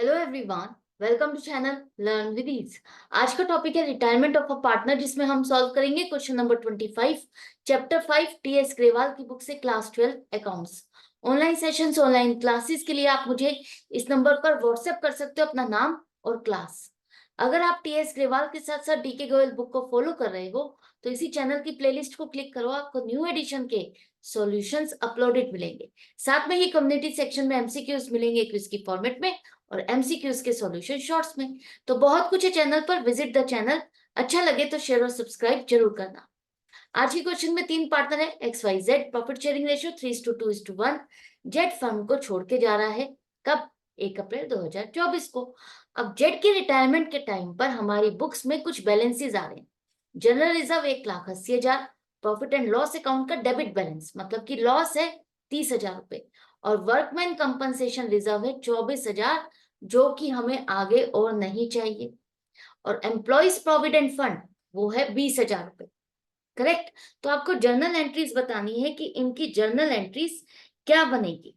Hello everyone, welcome to channel learn with ease. आज का topic है रिटायरमेंट ऑफ अ पार्टनर, जिसमें हम सॉल्व करेंगे question number 25, chapter 5 TS Grewal की बुक से class 12 accounts. Online sessions, online classes के लिए आप मुझे इस नंबर पर व्हाट्सएप कर सकते हो अपना नाम और क्लास। अगर आप टीएस ग्रेवाल के साथ साथ डीके गोयल बुक को फॉलो कर रहे हो तो इसी चैनल की प्लेलिस्ट को क्लिक करो, आपको न्यू एडिशन के सॉल्यूशंस अपलोडेड मिलेंगे। साथ में ही कम्युनिटी सेक्शन में एमसीक्यूज मिलेंगे क्विज की फॉर्मेट में और एमसीक्यूज के सॉल्यूशन शॉर्ट्स में। तो बहुत कुछ है चैनल पर, विजिट द चैनल। अच्छा लगे तो शेयर और सब्सक्राइब जरूर करना। आज के क्वेश्चन में 3 पार्टनर है X Y Z, profit sharing ratio 3:2:1। Z firm को छोड़ के जा रहा है, कब? 1 अप्रैल 2024 को। अब जेड की रिटायरमेंट के टाइम पर हमारी बुक्स में कुछ बैलेंसेस आ रहे हैं। General reserve 1,80,000, profit and loss account का डेबिट बैलेंस मतलब कि लॉस है 30,000 रुपए, और वर्कमैन कंपनसेशन रिजर्व है 24,000, जो कि हमें आगे और नहीं चाहिए। और एम्प्लॉइज प्रोविडेंट फंड वो है 20,000 रुपए। करेक्ट। तो आपको जर्नल एंट्रीज बतानी है कि इनकी जर्नल एंट्रीज क्या बनेगी।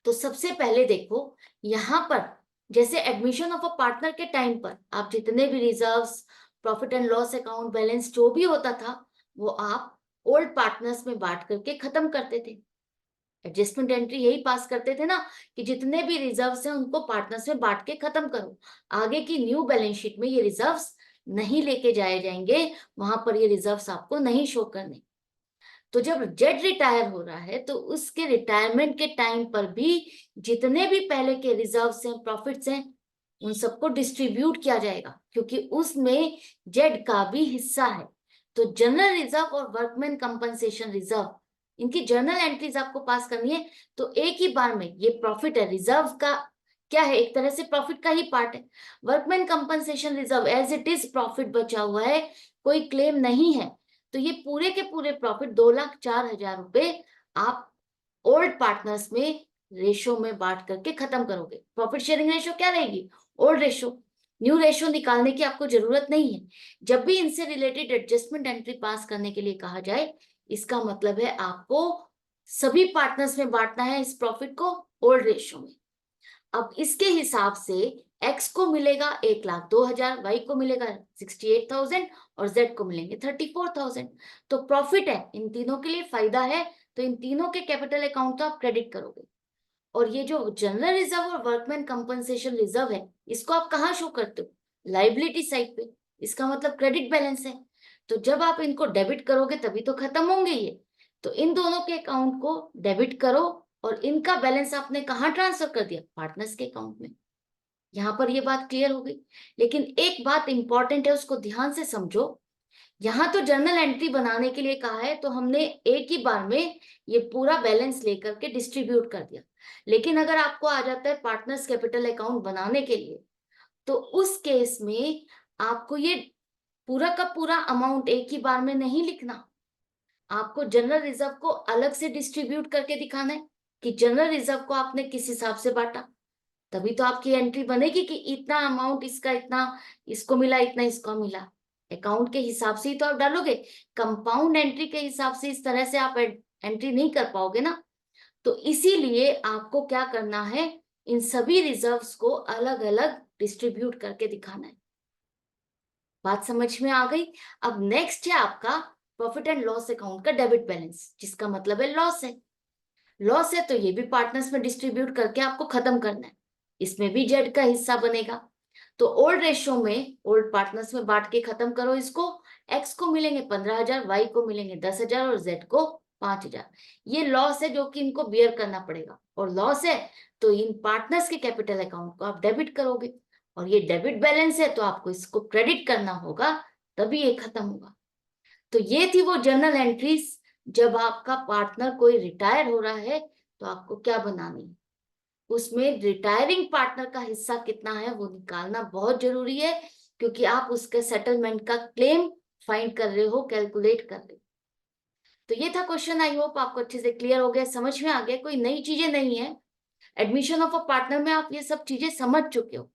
तो सबसे पहले देखो, यहां पर जैसे एडमिशन ऑफ अ पार्टनर के टाइम पर आप जितने भी reserves, profit and loss account balance जो भी होता था वो आप ओल्ड पार्टनर्स में बांट करके खत्म करते थे। एडजस्टमेंट एंट्री यही पास करते थे ना कि जितने भी रिजर्व्स हैं उनको पार्टनर्स में बांट के खत्म करो। आगे की न्यू बैलेंस शीट में ये रिजर्व्स नहीं लेके जाए जाएंगे, वहां पर ये रिजर्व्स आपको नहीं शो करने। तो जब जेड रिटायर हो रहा है तो उसके रिटायरमेंट के टाइम पर भी जितने भी पहले के रिजर्व्स हैं, प्रॉफिट्स हैं, उन सबको डिस्ट्रीब्यूट किया जाएगा, क्योंकि उसमें जेड का भी हिस्सा है। तो जनरल रिजर्व और वर्कमैन कंपनसेशन रिजर्व, इनकी जर्नल एंट्रीज आपको पास करनी है। तो एक ही बार में ये प्रॉफिट है, रिजर्व का क्या है, एक तरह से प्रॉफिट का ही पार्ट है। Workman compensation reserve as it is profit बचा हुआ है, कोई क्लेम नहीं है। तो ये पूरे के पूरे प्रॉफिट 2,04,000 रुपए आप ओल्ड पार्टनर्स में रेशो में बांट करके खत्म करोगे। प्रॉफिट शेयरिंग रेशो क्या रहेगी? Old ratio. न्यू रेशो निकालने की आपको जरूरत नहीं है। जब भी इनसे रिलेटेड एडजस्टमेंट एंट्री पास करने के लिए कहा जाए, इसका मतलब है आपको सभी पार्टनर्स में बांटना है इस प्रॉफिट को ओल्ड रेशो में। अब इसके हिसाब से एक्स को मिलेगा 1,02,000, वाई को मिलेगा 68,000 और जेड को मिलेंगे 34,000। तो प्रॉफिट है, इन तीनों के लिए फायदा है, तो इन तीनों के कैपिटल अकाउंट तो आप क्रेडिट करोगे। और ये जो जनरल रिजर्व और वर्कमैन कंपनसेशन रिजर्व है, इसको आप कहाँ शो करते हो? लाइबिलिटी साइड पे। इसका मतलब क्रेडिट बैलेंस है। तो जब आप इनको डेबिट करोगे तभी तो खत्म होंगे ये। तो इन दोनों के अकाउंट को डेबिट करो और इनका बैलेंस आपने कहाँ ट्रांसफर कर दिया? पार्टनर्स के अकाउंट में। यहां पर ये बात क्लियर हो गई। लेकिन एक बात इंपॉर्टेंट है, उसको ध्यान से समझो। यहाँ तो जर्नल एंट्री बनाने के लिए कहा है, तो हमने एक ही बार में ये पूरा बैलेंस लेकर के डिस्ट्रीब्यूट कर दिया। लेकिन अगर आपको आ जाता है पार्टनर्स कैपिटल अकाउंट बनाने के लिए, तो उस केस में आपको ये पूरा का पूरा अमाउंट एक ही बार में नहीं लिखना। आपको जनरल रिजर्व को अलग से डिस्ट्रीब्यूट करके दिखाना है कि जनरल रिजर्व को आपने किस हिसाब से बांटा। तभी तो आपकी एंट्री बनेगी कि इतना अमाउंट इसका, इतना इसको मिला, इतना इसको मिला। अकाउंट के हिसाब से ही तो आप डालोगे। कंपाउंड एंट्री के हिसाब से इस तरह से आप एंट्री नहीं कर पाओगे ना। तो इसीलिए आपको क्या करना है, इन सभी रिजर्व्स को अलग अलग डिस्ट्रीब्यूट करके दिखाना है। बात समझ में आ गई? अब नेक्स्ट है आपका प्रॉफिट एंड लॉस अकाउंट का डेबिट बैलेंस, जिसका मतलब है लॉस है। लॉस है तो ये भी पार्टनर्स में डिस्ट्रीब्यूट करके आपको खत्म करना है। इसमें भी जेड का हिस्सा बनेगा। तो ओल्ड रेशियो में ओल्ड पार्टनर्स में बांट के खत्म करो इसको। एक्स को मिलेंगे 15,000, वाई को मिलेंगे 10,000 और जेड को 5,000। ये लॉस है जो कि इनको बियर करना पड़ेगा, और लॉस है तो इन पार्टनर्स के कैपिटल अकाउंट को आप डेबिट करोगे। और ये डेबिट बैलेंस है तो आपको इसको क्रेडिट करना होगा, तभी ये खत्म होगा। तो ये थी वो जर्नल एंट्रीज। जब आपका पार्टनर कोई रिटायर हो रहा है तो आपको क्या बनानी है, उसमें रिटायरिंग पार्टनर का हिस्सा कितना है वो निकालना बहुत जरूरी है, क्योंकि आप उसके सेटलमेंट का क्लेम फाइंड कर रहे हो, कैलकुलेट कर रहे हो। तो ये था क्वेश्चन। आई होप आपको अच्छे से क्लियर हो गया, समझ में आ गया, कोई नई चीजें नहीं है। एडमिशन ऑफ अ पार्टनर में आप ये सब चीजें समझ चुके हो।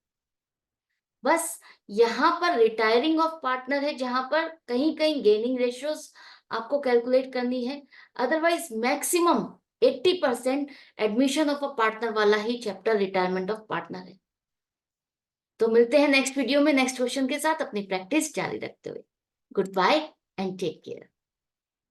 बस यहाँ पर रिटायरिंग ऑफ पार्टनर है जहां पर कहीं कहीं गेनिंग रेशियोज आपको कैलकुलेट करनी है। Otherwise maximum 80% admission of a partner वाला ही चैप्टर रिटायरमेंट ऑफ पार्टनर है। तो मिलते हैं नेक्स्ट वीडियो में नेक्स्ट क्वेश्चन के साथ, अपनी प्रैक्टिस जारी रखते हुए। Good bye and take care.